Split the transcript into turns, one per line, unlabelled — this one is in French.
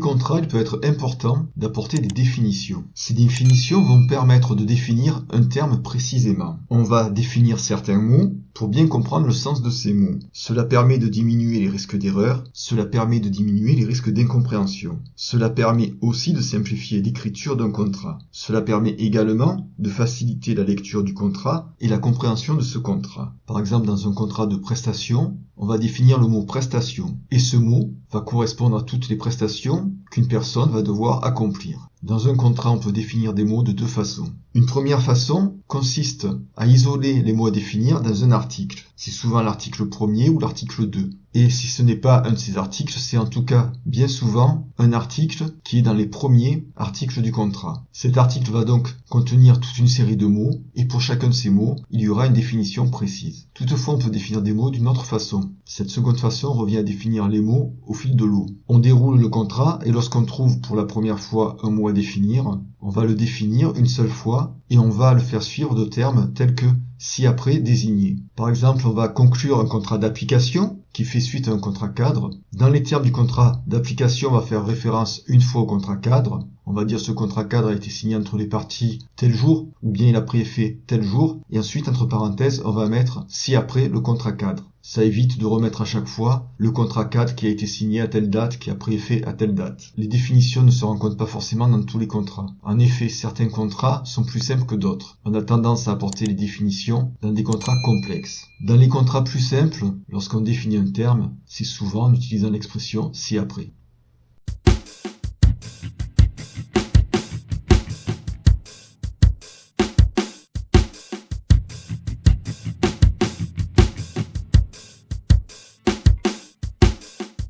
contrats, il peut être important d'apporter des définitions. Ces définitions vont permettre de définir un terme précisément. On va définir certains mots pour bien comprendre le sens de ces mots. Cela permet de diminuer les risques d'erreur, cela permet de diminuer les risques d'incompréhension. Cela permet aussi de simplifier l'écriture d'un contrat. Cela permet également de faciliter la lecture du contrat et la compréhension de ce contrat. Par exemple, dans un contrat de prestation, on va définir le mot prestation et ce mot va correspondre à toutes les prestations qu'une personne va devoir accomplir. Dans un contrat, on peut définir des mots de deux façons. Une première façon consiste à isoler les mots à définir dans un article. C'est souvent l'article 1er ou l'article 2. Et si ce n'est pas un de ces articles, c'est en tout cas bien souvent un article qui est dans les premiers articles du contrat. Cet article va donc contenir toute une série de mots et pour chacun de ces mots, il y aura une définition précise. Toutefois, on peut définir des mots d'une autre façon. Cette seconde façon revient à définir les mots au fil de l'eau. On déroule le contrat et lorsqu'on trouve pour la première fois un mot à définir, on va le définir une seule fois et on va le faire suivre de termes tels que ci-après désigné. Par exemple, on va conclure un contrat d'application qui fait suite à un contrat cadre. Dans les termes du contrat d'application, on va faire référence une fois au contrat cadre. On va dire ce contrat cadre a été signé entre les parties tel jour, ou bien il a pris effet tel jour. Et ensuite, entre parenthèses, on va mettre ci-après le contrat cadre. Ça évite de remettre à chaque fois le contrat cadre qui a été signé à telle date, qui a pris effet à telle date. Les définitions ne se rencontrent pas forcément dans tous les contrats. En effet, certains contrats sont plus simples que d'autres. On a tendance à apporter les définitions dans des contrats complexes. Dans les contrats plus simples, lorsqu'on définit un terme, c'est souvent en utilisant l'expression ci-après.